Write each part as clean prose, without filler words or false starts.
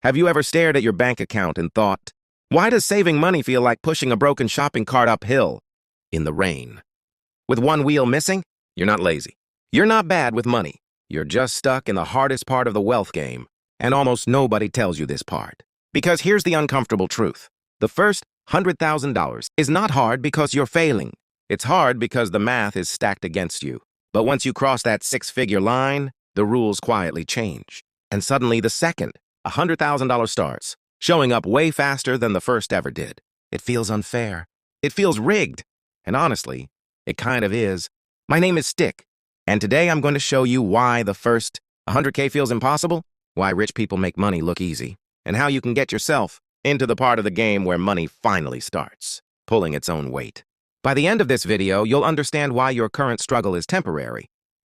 Have you ever stared at your bank account and thought, why does saving money feel like pushing a broken shopping cart uphill in the rain? With one wheel missing, you're not lazy. You're not bad with money. You're just stuck in the hardest part of the wealth game, and almost nobody tells you this part. Because here's the uncomfortable truth. The first $100,000 is not hard because you're failing. It's hard because the math is stacked against you. But once you cross that six-figure line, the rules quietly change. And suddenly the second $100,000 starts, showing up way faster than the first ever did. It feels unfair. It feels rigged. And honestly, it kind of is. My name is Stick, and today I'm going to show you why the first 100K feels impossible, why rich people make money look easy, and how you can get yourself into the part of the game where money finally starts, pulling its own weight. By the end of this video, you'll understand why your current struggle is temporary,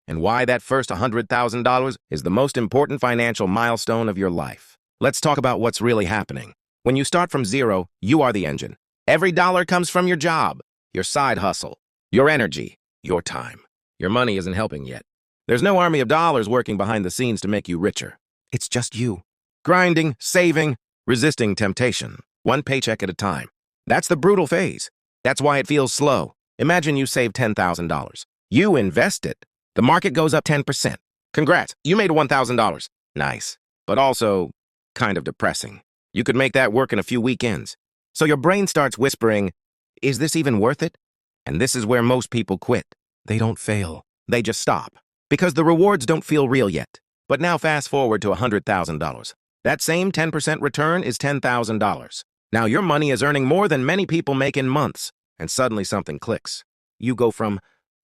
and why that first $100,000 is the most important financial milestone of your life. Let's talk about what's really happening. When you start from zero, you are the engine. Every dollar comes from your job, your side hustle, your energy, your time. Your money isn't helping yet. There's no army of dollars working behind the scenes to make you richer. It's just you. Grinding, saving, resisting temptation, one paycheck at a time. That's the brutal phase. That's why it feels slow. Imagine you save $10,000. You invest it. The market goes up 10%. Congrats, you made $1,000. Nice, but also kind of depressing. You could make that work in a few weekends. So your brain starts whispering, is this even worth it? And this is where most people quit. They don't fail. They just stop. Because the rewards don't feel real yet. But now fast forward to $100,000. That same 10% return is $10,000. Now your money is earning more than many people make in months. And suddenly something clicks. You go from,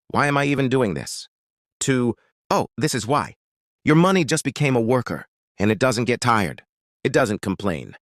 why am I even doing this? To, oh, this is why. Your money just became a worker. And it doesn't get tired. It doesn't complain.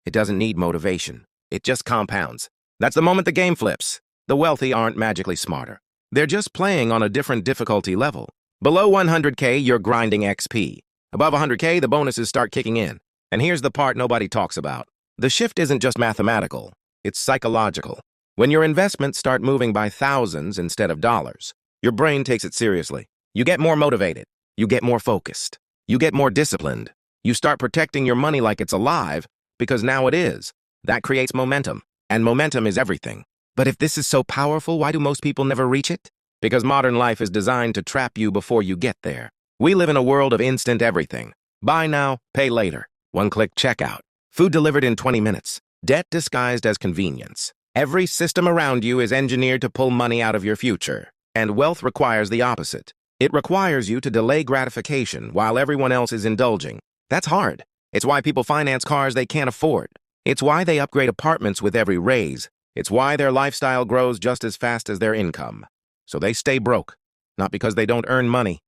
It doesn't need motivation. It just compounds. That's the moment the game flips. The wealthy aren't magically smarter. They're just playing on a different difficulty level. Below 100K, you're grinding XP. Above 100K, the bonuses start kicking in. And here's the part nobody talks about. The shift isn't just mathematical. It's psychological. When your investments start moving by thousands instead of dollars, your brain takes it seriously. You get more motivated. You get more focused. You get more disciplined. You start protecting your money like it's alive, because now it is. That creates momentum. And momentum is everything. But if this is so powerful, why do most people never reach it? Because modern life is designed to trap you before you get there. We live in a world of instant everything. Buy now, pay later. One-click checkout. Food delivered in 20 minutes. Debt disguised as convenience. Every system around you is engineered to pull money out of your future. And wealth requires the opposite. It requires you to delay gratification while everyone else is indulging. That's hard. It's why people finance cars they can't afford. It's why they upgrade apartments with every raise. It's why their lifestyle grows just as fast as their income. So they stay broke, not because they don't earn money,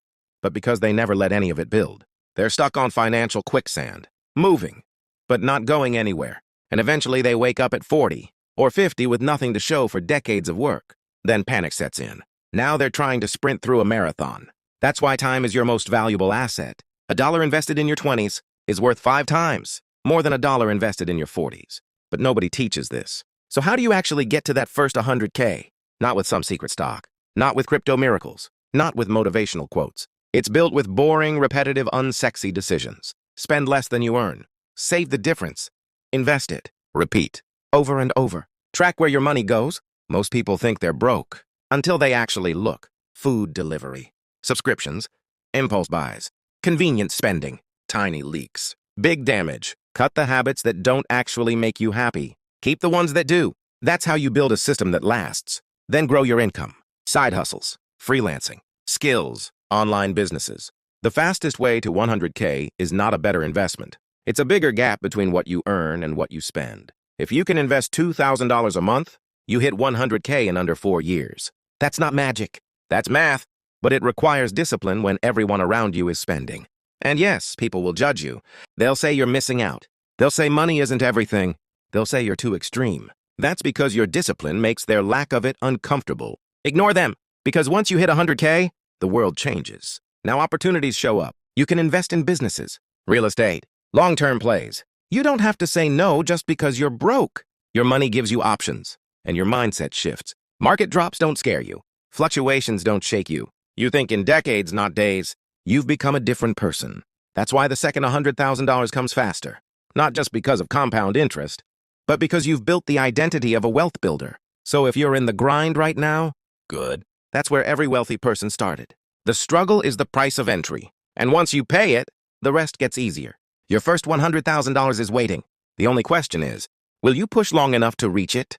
but because they never let any of it build. They're stuck on financial quicksand, moving, but not going anywhere. And eventually they wake up at 40 or 50 with nothing to show for decades of work. Then panic sets in. Now they're trying to sprint through a marathon. That's why time is your most valuable asset. A dollar invested in your 20s is worth 5 times more than a dollar invested in your 40s. But nobody teaches this. So how do you actually get to that first 100K? Not with some secret stock. Not with crypto miracles. Not with motivational quotes. It's built with boring, repetitive, unsexy decisions. Spend less than you earn. Save the difference. Invest it. Repeat. Over and over. Track where your money goes. Most people think they're broke until they actually look. Food delivery. Subscriptions. Impulse buys. Convenient spending. Tiny leaks. Big damage. Cut the habits that don't actually make you happy. Keep the ones that do. That's how you build a system that lasts. Then grow your income. Side hustles, freelancing, skills, online businesses. The fastest way to 100K is not a better investment. It's a bigger gap between what you earn and what you spend. If you can invest $2,000 a month, you hit 100K in under 4 years. That's not magic. That's math. But it requires discipline when everyone around you is spending. And yes, people will judge you. They'll say you're missing out. They'll say money isn't everything. They'll say you're too extreme. That's because your discipline makes their lack of it uncomfortable. Ignore them, because once you hit 100K, the world changes. Now opportunities show up. You can invest in businesses, real estate, long-term plays. You don't have to say no just because you're broke. Your money gives you options, and your mindset shifts. Market drops don't scare you. Fluctuations don't shake you. You think in decades, not days. You've become a different person. That's why the second $100,000 comes faster. not just because of compound interest, but because you've built the identity of a wealth builder. So if you're in the grind right now, good. That's where every wealthy person started. The struggle is the price of entry, and once you pay it, the rest gets easier. Your first $100,000 is waiting. The only question is, will you push long enough to reach it?